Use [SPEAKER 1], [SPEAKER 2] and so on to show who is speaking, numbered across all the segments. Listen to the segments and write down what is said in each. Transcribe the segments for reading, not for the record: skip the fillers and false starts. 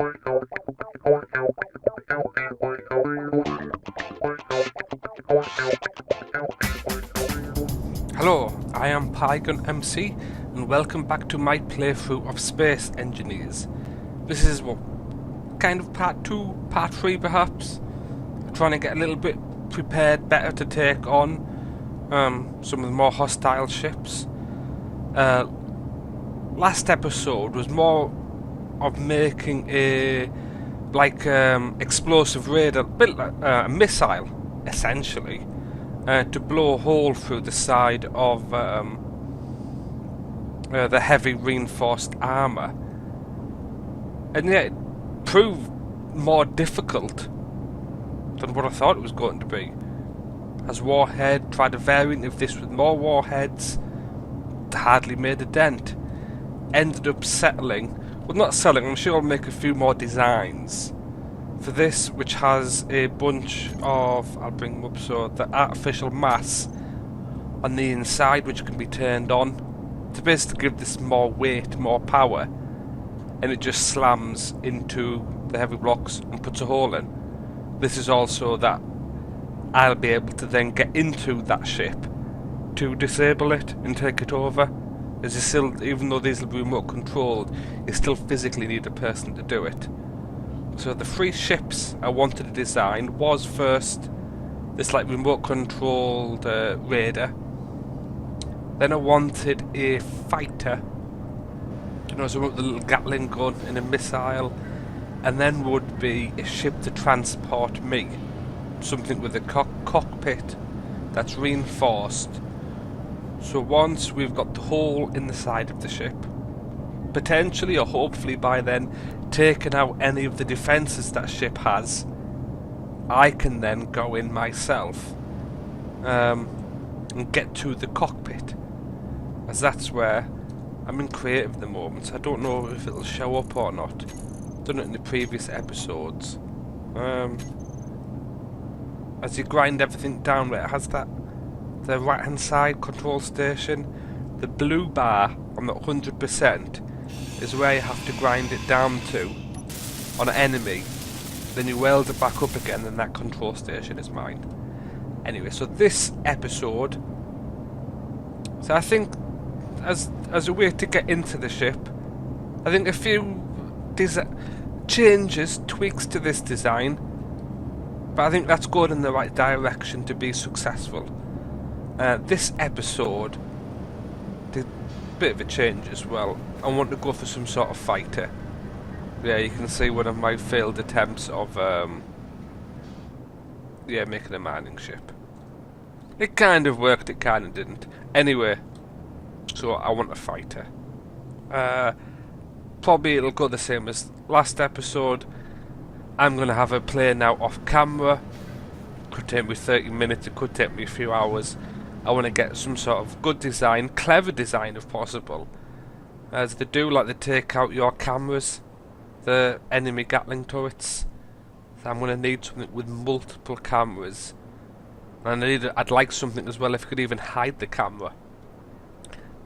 [SPEAKER 1] Hello, I am Polygon MC and welcome back to my playthrough of Space Engineers. This is what, kind of part 2, part 3 perhaps. I'm trying to get a little bit prepared better to take on some of the more hostile ships. Last episode was more of making a explosive radar, bit like a missile essentially, to blow a hole through the side of the heavy reinforced armour, and yet it proved more difficult than what I thought it was going to be. As Warhead tried a variant of this with more warheads, hardly made a dent. Ended up settling, well, not selling, I'm sure I'll make a few more designs for this, which has a bunch of, I'll bring them up, so the artificial mass on the inside which can be turned on to basically give this more weight, more power, and it just slams into the heavy blocks and puts a hole in. This is also that I'll be able to then get into that ship to disable it and take it over. As you still, even though these will be remote controlled, you still physically need a person to do it. So the 3 ships I wanted to design was first this like remote controlled raider. Then I wanted a fighter, you know, so with the little Gatling gun and a missile, and then would be a ship to transport me, something with a cockpit that's reinforced. So once we've got the hole in the side of the ship, potentially or hopefully by then taken out any of the defences that ship has, I can then go in myself and get to the cockpit, as that's where I'm in creative at the moment. So I don't know if it'll show up or not. Done it in the previous episodes. As you grind everything down, where it has that the right hand side control station, the blue bar on the 100% is where you have to grind it down to on an enemy. Then you weld it back up again, and that control station is mine. Anyway, so this episode, so I think as a way to get into the ship, I think a few changes, tweaks to this design, but I think that's going in the right direction to be successful. This episode did a bit of a change as well. I want to go for some sort of fighter. Yeah, you can see one of my failed attempts of making a mining ship. It kind of worked, it kind of didn't. Anyway, so I want a fighter. Probably it'll go the same as last episode. I'm going to have a play now off camera. Could take me 30 minutes, it could take me a few hours. I want to get some sort of good design, clever design if possible. As they do, like they take out your cameras, the enemy Gatling turrets. So I'm going to need something with multiple cameras. And I'd like something as well if you could even hide the camera.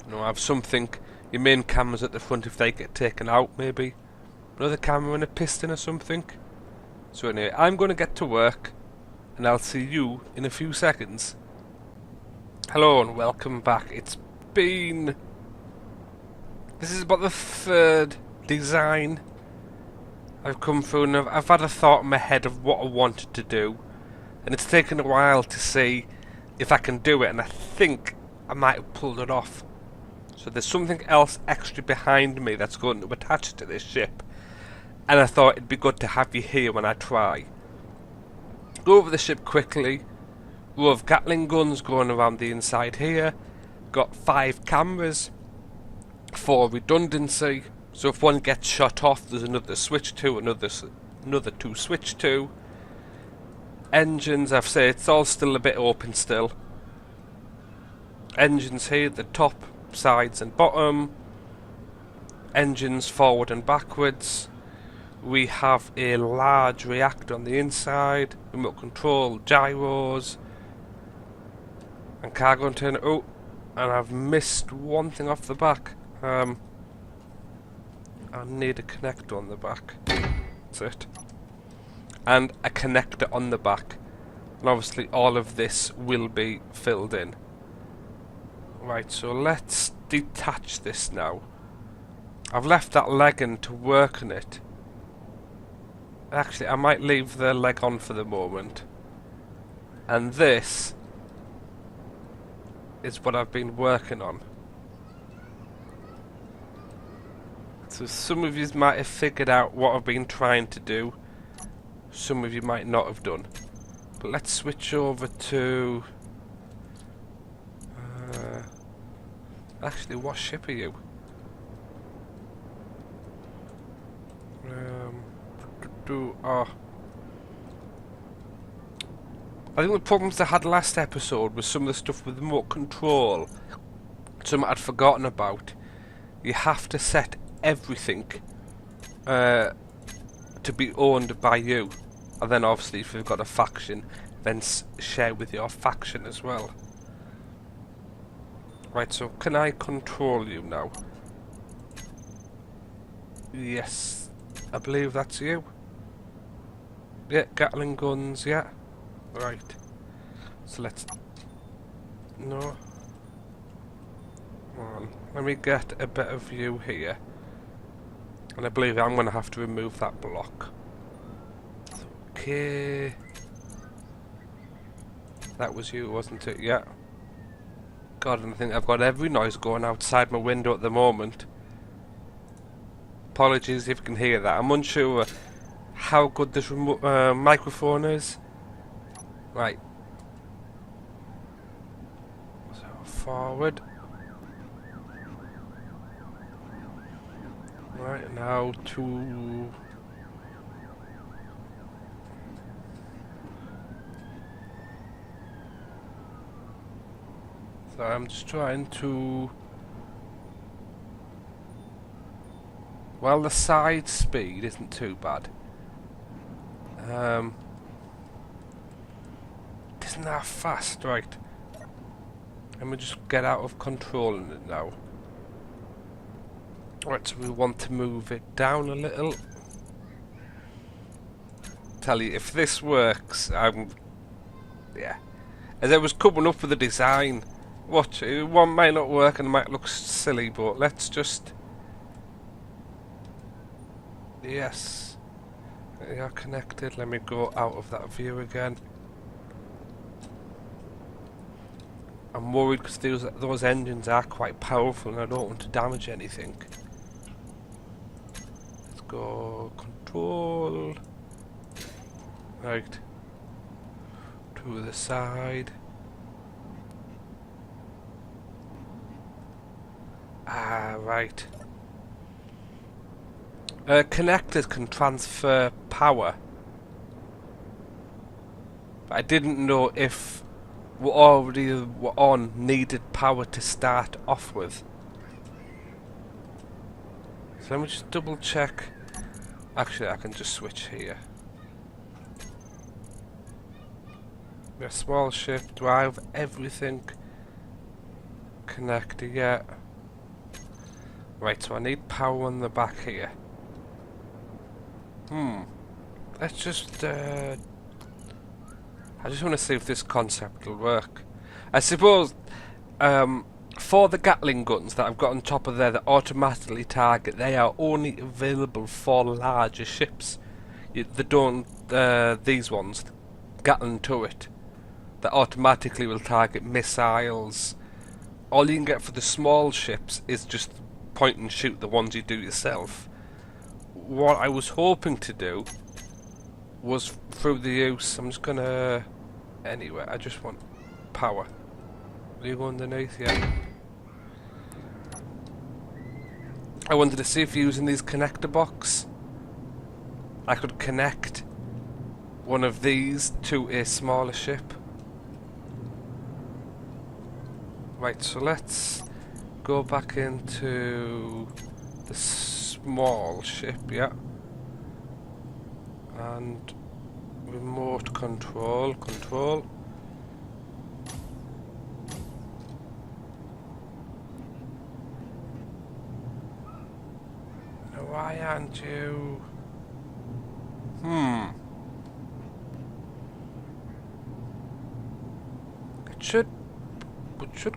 [SPEAKER 1] You know, have something, your main cameras at the front if they get taken out maybe. Another camera and a piston or something. So anyway, I'm going to get to work, and I'll see you in a few seconds. Hello and welcome back. It's been... This is about the 3rd design I've come through, and I've had a thought in my head of what I wanted to do, and it's taken a while to see if I can do it, and I think I might have pulled it off. So there's something else extra behind me that's going to attach to this ship, and I thought it'd be good to have you here when I try. Go over the ship quickly. Row of Gatling guns going around the inside here. Got 5 cameras for redundancy, so if one gets shot off there's another switch to, another 2 switch to. Engines, I've said it's all still a bit open still. Engines here, the top, sides and bottom. Engines forward and backwards. We have a large reactor on the inside, remote control, gyros, and cargo antenna. Oh, and I've missed one thing off the back. I need a connector on the back. that's it. And a connector on the back. And obviously all of this will be filled in. Right, so let's detach this now. I've left that leg in to work on it. Actually, I might leave the leg on for the moment. And this is what I've been working on. So some of you might have figured out what I've been trying to do. Some of you might not have done. But let's switch over to... actually, what ship are you? Oh. I think the problems I had last episode was some of the stuff with remote control. Something I'd forgotten about. You have to set everything to be owned by you. And then obviously if you've got a faction, then share with your faction as well. Right, so can I control you now? Yes, I believe that's you. Yeah, Gatling guns, yeah. Right. So let's... No. Come on. Let me get a better view here. And I believe I'm going to have to remove that block. Okay. That was you, wasn't it? Yeah. God, and I think I've got every noise going outside my window at the moment. Apologies if you can hear that. I'm unsure how good this microphone is. Right. So forward. Right, now to... So I'm just trying to... Well, the side speed isn't too bad. Isn't that fast? Right. Let me just get out of controlling it now. Right, so we want to move it down a little. Tell you, if this works, yeah. As I was coming up with a design, watch, one might not work and it might look silly, but let's just... Yes. They are connected. Let me go out of that view again. I'm worried because those engines are quite powerful and I don't want to damage anything. Let's go control. Right. To the side. Ah, right. Connectors can transfer power. But I didn't know if what already were on needed power to start off with. So let me just double check. Actually, I can just switch here. A small ship, drive, everything connected, yeah. Right, so I need power on the back here. Let's just I just want to see if this concept will work. I suppose for the Gatling guns that I've got on top of there that automatically target, they are only available for larger ships. They don't, these ones, Gatling turret, that automatically will target missiles. All you can get for the small ships is just point and shoot, the ones you do yourself. What I was hoping to do was through the use, I'm just gonna... Anyway, I just want power. Will you go underneath? Yeah. I wanted to see if using these connector box I could connect one of these to a smaller ship. Right, so let's go back into the small ship, yeah. And remote control. No, why aren't you? should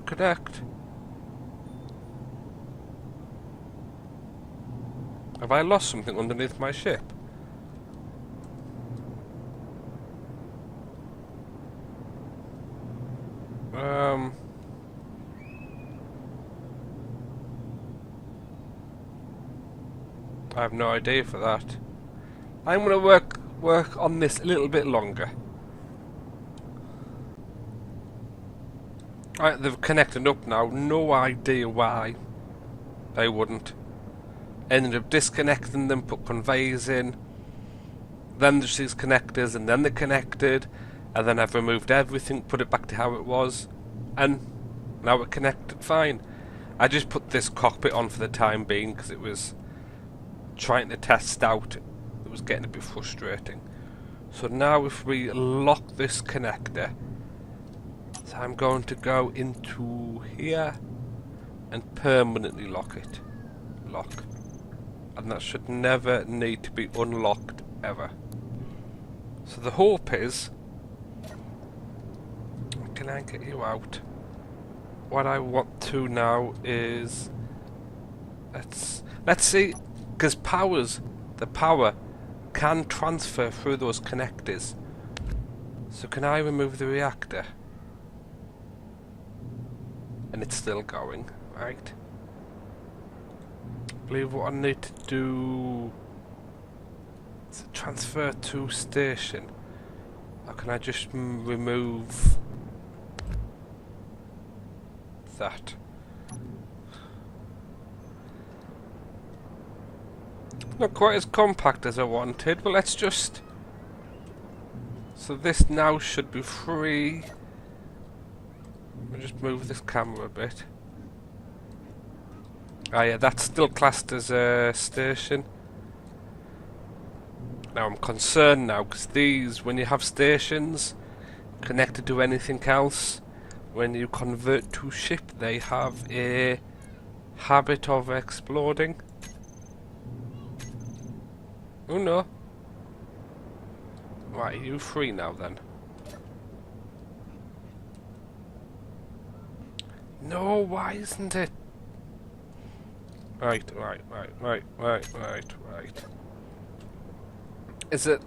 [SPEAKER 1] connect. Have I lost something underneath my ship? I have no idea for that. I'm gonna work on this a little bit longer. Right, they've connected up now. No idea why they wouldn't. Ended up disconnecting them, put conveyors in. Then there's these connectors, and then they're connected. And then I've removed everything, put it back to how it was, and now we're connected fine. I just put this cockpit on for the time being because it was trying to test out. It was getting a bit frustrating. So now if we lock this connector, so I'm going to go into here and permanently lock it. Lock. And that should never need to be unlocked ever. So the hope is, can I get you out? What I want to now is, let's see, because the power can transfer through those connectors. So can I remove the reactor? And it's still going, right? I believe what I need to do is transfer to station. Or can I just remove that? Not quite as compact as I wanted, but let's just... So this now should be free. Let me just move this camera a bit. Ah yeah, that's still classed as a station. Now I'm concerned now, because these, when you have stations connected to anything else, when you convert to ship, they have a habit of exploding. Oh no. Right, you free now then. No, why isn't it? Right. Is it...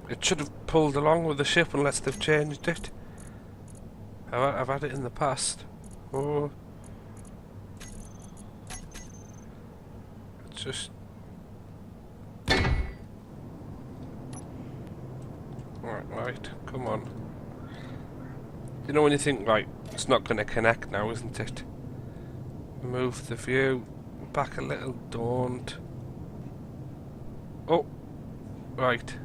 [SPEAKER 1] It should have pulled along with the ship unless they've changed it. I've had it in the past. Oh. It's just... Right, come on. You know when you think, right, it's not going to connect now, isn't it? Move the view back a little, don't. Oh, right.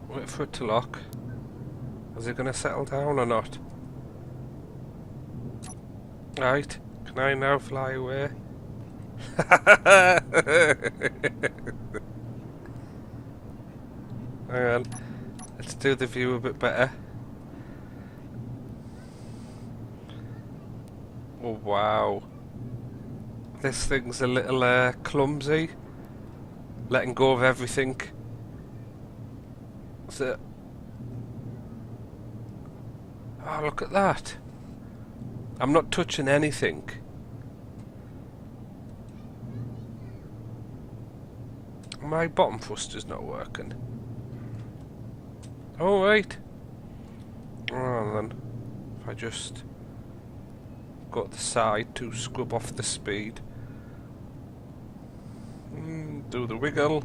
[SPEAKER 1] Wait for it to lock. Is it going to settle down or not? Right, can I now fly away? Hang on, let's do the view a bit better. Oh wow, this thing's a little clumsy, letting go of everything. So, oh look at that, I'm not touching anything. My bottom thruster's not working. Oh right. Oh then, if I just go to the side to scrub off the speed. Do the wiggle.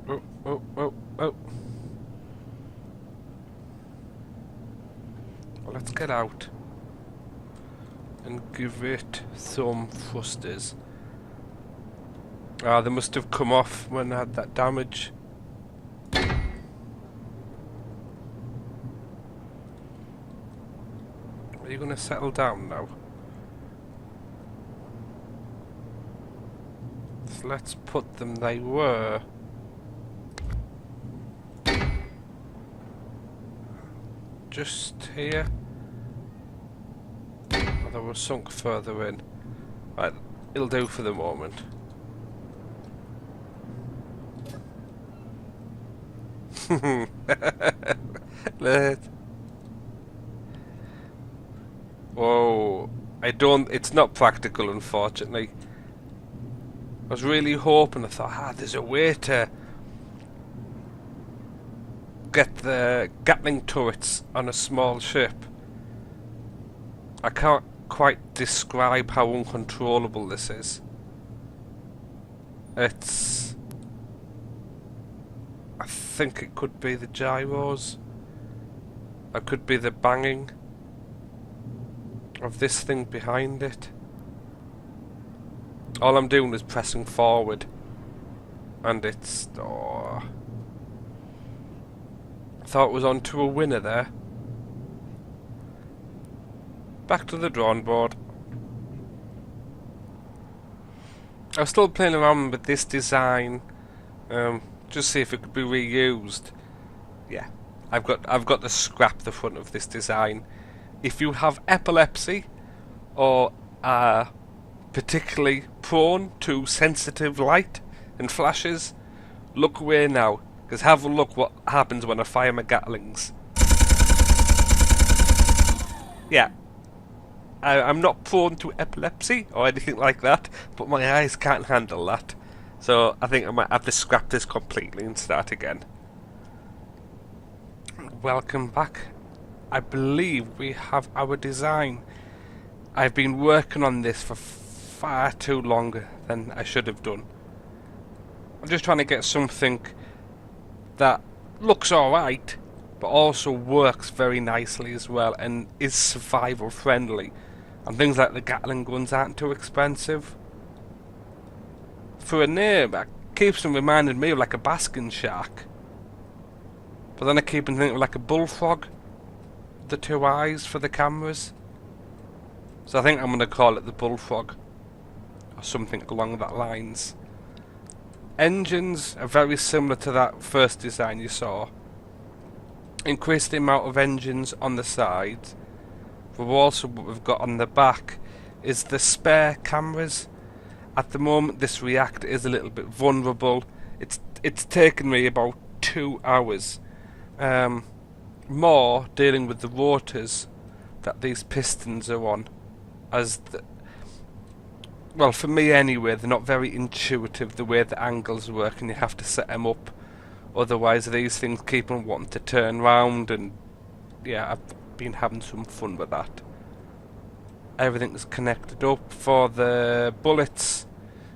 [SPEAKER 1] Oh. Well, let's get out and give it some thrusters. Ah, they must have come off when I had that damage. Are you going to settle down now? So let's put them, they were. Just here. Oh, they were sunk further in. Right, it'll do for the moment. Whoa, it's not practical, unfortunately. I was really hoping, I thought, there's a way to get the Gatling turrets on a small ship. I can't quite describe how uncontrollable this is. I think it could be the gyros. It could be the banging of this thing behind it. All I'm doing is pressing forward, and it's... Oh. I thought it was on to a winner there. Back to the drawing board. I was still playing around with this design, just see if it could be reused. Yeah, I've got to scrap the front of this design. If you have epilepsy or are particularly prone to sensitive light and flashes, look away now, because have a look what happens when I fire my Gatlings. Yeah, I'm not prone to epilepsy or anything like that, but my eyes can't handle that. So I think I might have to scrap this completely and start again. Welcome back. I believe we have our design. I've been working on this for far too long than I should have done. I'm just trying to get something that looks alright, but also works very nicely as well and is survival friendly. And things like the Gatling guns aren't too expensive. For a name, it keeps on reminding me of like a basking shark. But then I keep on thinking of like a bullfrog. The two eyes for the cameras. So I think I'm going to call it the Bullfrog. Or something along that lines. Engines are very similar to that first design you saw. Increase the amount of engines on the side. But also what we've got on the back is the spare cameras. At the moment this reactor is a little bit vulnerable. It's taken me about 2 hours. More dealing with the rotors that these pistons are on, well, for me anyway, they're not very intuitive the way the angles work, and you have to set them up, otherwise these things keep on wanting to turn round. And yeah, I've been having some fun with that. Everything's connected up for the bullets.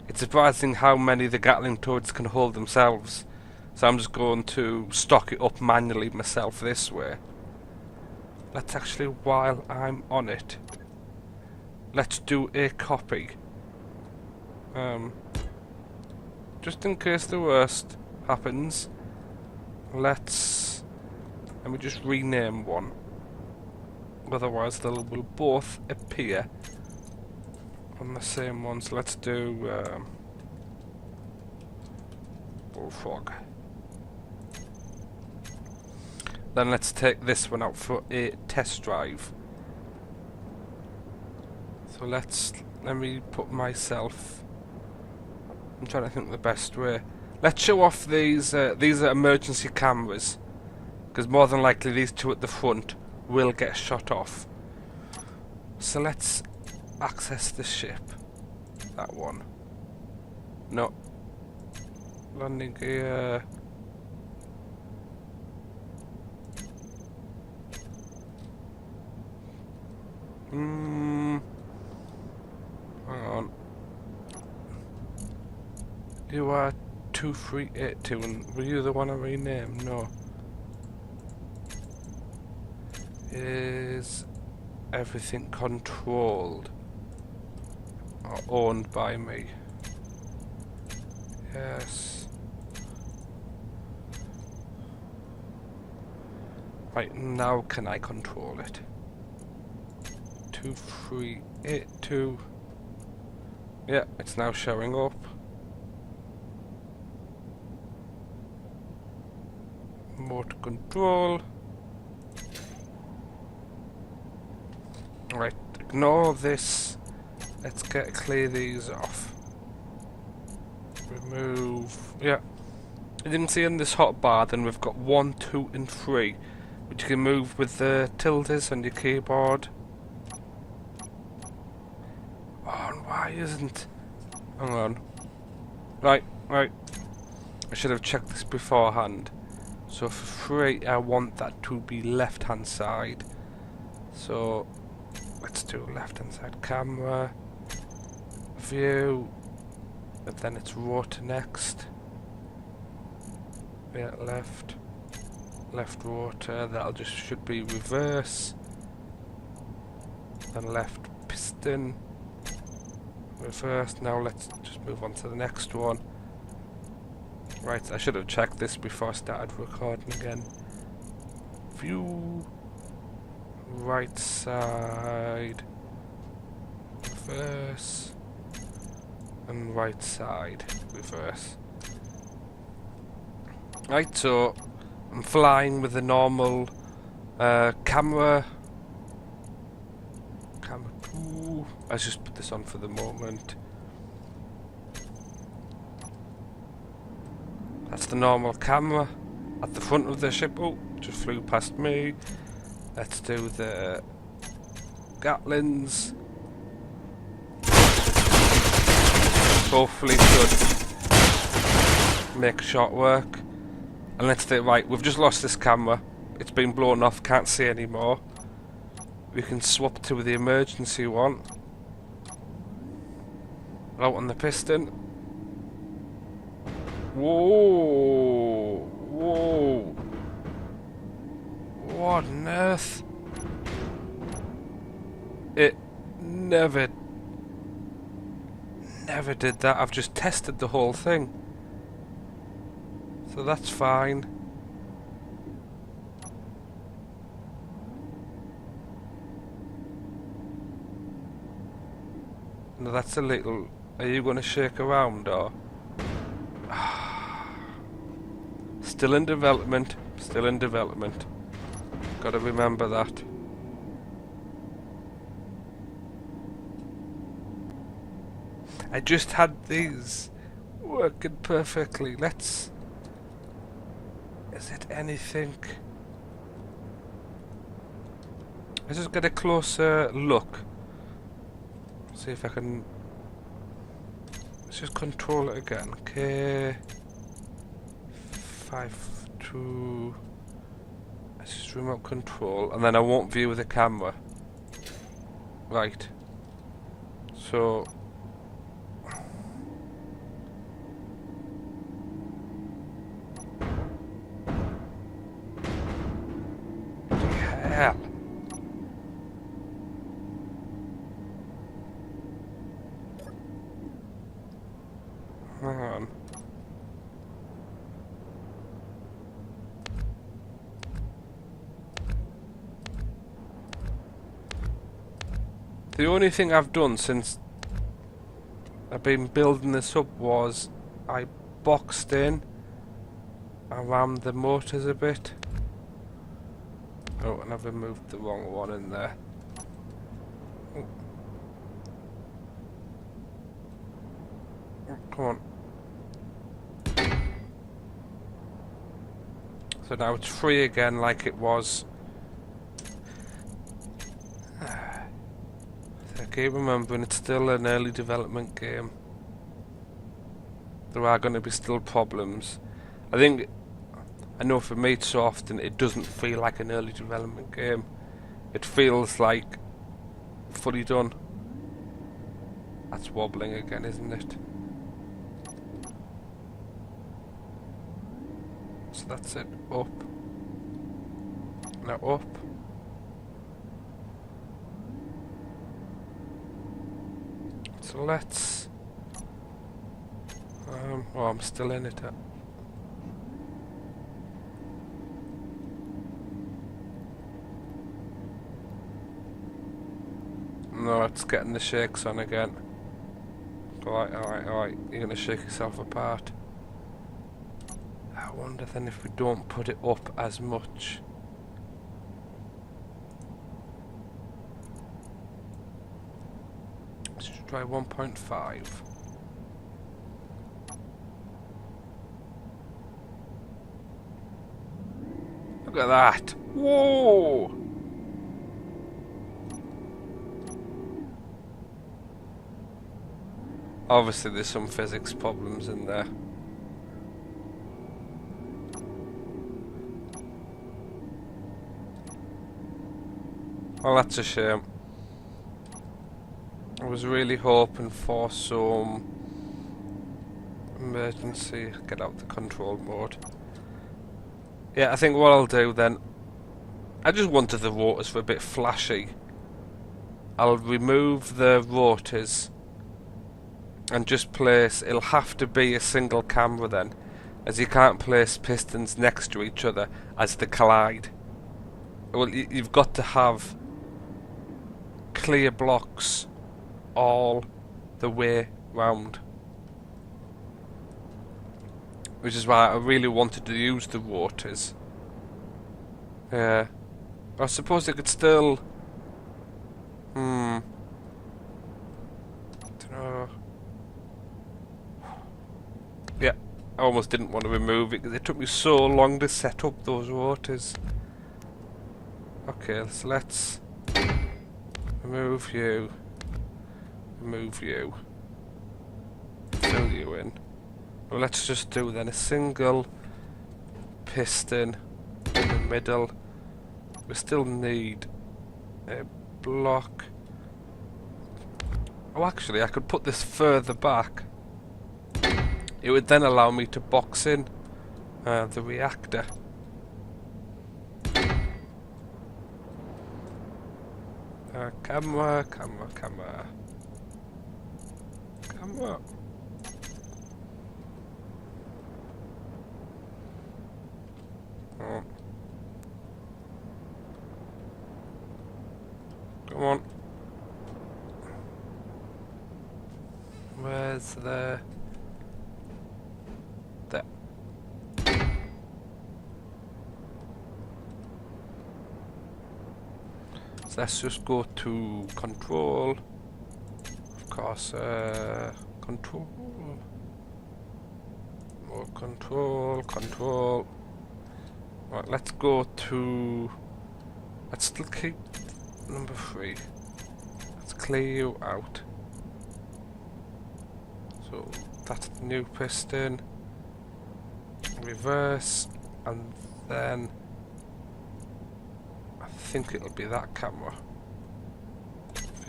[SPEAKER 1] It's surprising how many the Gatling turrets can hold themselves. So I'm just going to stock it up manually myself this way. Let's actually, while I'm on it, let's do a copy. Just in case the worst happens, let me just rename one. Otherwise they will both appear on the same one. So let's do Bullfrog. Then let's take this one out for a test drive. So let me put myself... I'm trying to think of the best way. Let's show off these are emergency cameras, because more than likely these two at the front will get shot off. So let's access the ship. That one. No. Landing gear. Hang on. You are 2382, and were you the one I renamed? No. Is everything controlled or owned by me? Yes. Right, now can I control it? 2382. Yeah, it's now showing up. Remote control. Right, ignore this Let's clear these off. Remove. Yeah. You didn't see in this hotbar, then we've got 1, 2, and 3, which you can move with the tildes on your keyboard. Oh, and why isn't? Hang on. Right. I should have checked this beforehand. So for 3, I want that to be left-hand side. So let's do left-hand side camera, view, and then it's rotor next. Yeah, left rotor. That'll just should be reverse. Then left piston, reverse. Now let's just move on to the next one. Right, I should have checked this before I started recording again. View, right side, reverse, and right side, reverse. Right, so I'm flying with the normal camera 2. Let's just put this on for the moment. That's the normal camera at the front of the ship. Oh, just flew past me. Let's do the Gatlins. Hopefully should make short work. And let's do it. Right, we've just lost this camera. It's been blown off, can't see anymore. We can swap to the emergency one. Out on the piston. Whoa! What on earth? It never did that. I've just tested the whole thing. So that's fine. No, that's a little... Are you going to shake around or... Still in development. Still in development. Gotta remember that. I just had these working perfectly. Let's... Is it anything? Let's just get a closer look. See if I can... Let's just control it again. Okay. 5, 2... Let's just remote control. And then I won't view the camera. Right. So... Hell. Hang on. The only thing I've done since I've been building this up was I boxed in around the motors a bit. Oh, and I've removed the wrong one in there. Oh. Oh, come on. So now it's free again like it was. I keep remembering it's still an early development game. There are going to be still problems. I know for me so often it doesn't feel like an early development game. It feels like fully done. That's wobbling again, isn't it? So that's it. Up. Now up. So let's... oh, I'm still in it. No, it's getting the shakes on again. Alright. You're gonna shake yourself apart. I wonder then if we don't put it up as much. Let's try 1.5. Look at that! Whoa! Obviously there's some physics problems in there. Well, that's a shame. I was really hoping for some emergency, get out the control mode. Yeah, I think what I'll do then, I just wanted the rotors for a bit flashy. I'll remove the rotors and just place, it'll have to be a single camera then, as you can't place pistons next to each other as they collide. Well, you've got to have clear blocks all the way round, which is why I really wanted to use the rotors. I suppose they could still don't know. Yeah, I almost didn't want to remove it because it took me so long to set up those rotors. Okay, so let's remove you, fill you in. Well, let's just do then a single piston in the middle. We still need a block. Oh, actually, I could put this further back. It would then allow me to box in the reactor. Camera. Oh. Come on. Where's the... There. So let's just go to control. Of course, control. More control. Right, let's go to... Let's still keep number 3. Let's clear you out. So that's the new piston. Reverse, and then I think it'll be that camera.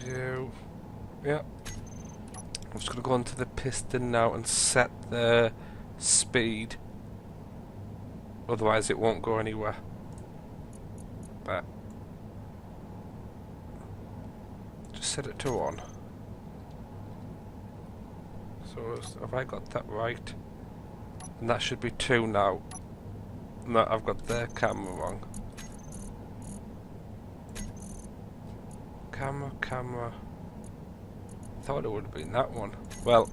[SPEAKER 1] View. Yeah. I'm just going to go onto the piston now and set the speed. Otherwise it won't go anywhere. But just set it to 1. So have I got that right? And that should be 2 now. No, I've got the camera wrong. Camera. Thought it would have been that one. Well,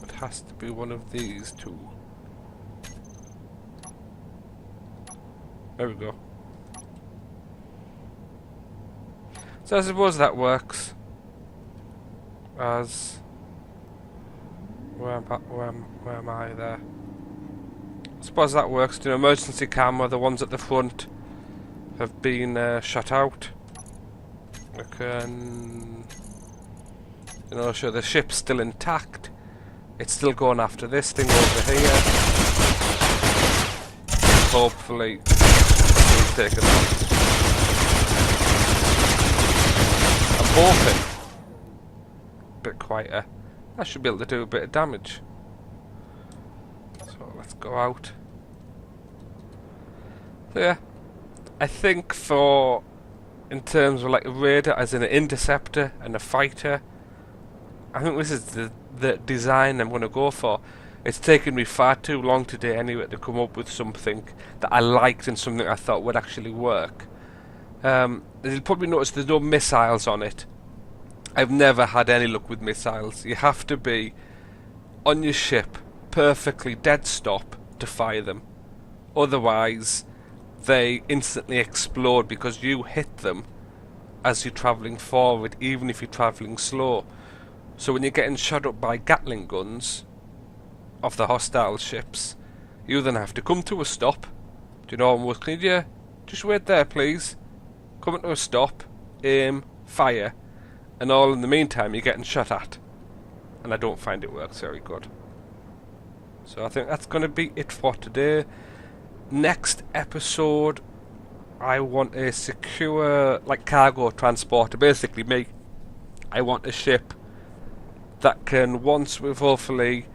[SPEAKER 1] it has to be one of these 2. There we go. So I suppose that works. As where am I there? I suppose that works. The emergency camera, the ones at the front, have been shut out. We can, show the ship's still intact. It's still going after this thing over here. Hopefully, it'll take it out. I'm hoping. Bit quieter. I should be able to do a bit of damage. So let's go out. So yeah, I think in terms of like a radar as an interceptor and a fighter, I think this is the design I'm going to go for. It's taken me far too long today anyway to come up with something that I liked and something I thought would actually work. You'll probably notice there's no missiles on it. I've never had any luck with missiles. You have to be on your ship perfectly dead stop to fire them. Otherwise, they instantly explode because you hit them as you're travelling forward, even if you're travelling slow. So when you're getting shot up by Gatling guns of the hostile ships, you then have to come to a stop. Do you know what? Can you just wait there, please? Coming to a stop, aim, fire, and all in the meantime you're getting shot at. And I don't find it works very good. So I think that's going to be it for today. Next episode, I want a secure, like, cargo transporter. Basically, I want a ship that can, once we've hopefully,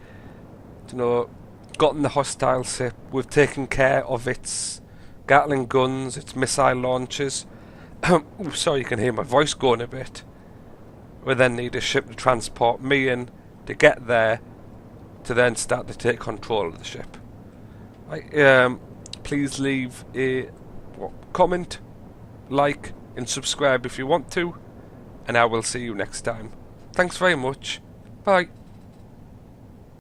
[SPEAKER 1] gotten the hostile ship, we've taken care of its Gatling guns, its missile launchers. Sorry, you can hear my voice going a bit. We then need a ship to transport me in, to get there, to then start to take control of the ship. Right, please leave a comment, like, and subscribe if you want to, and I will see you next time. Thanks very much. Bye.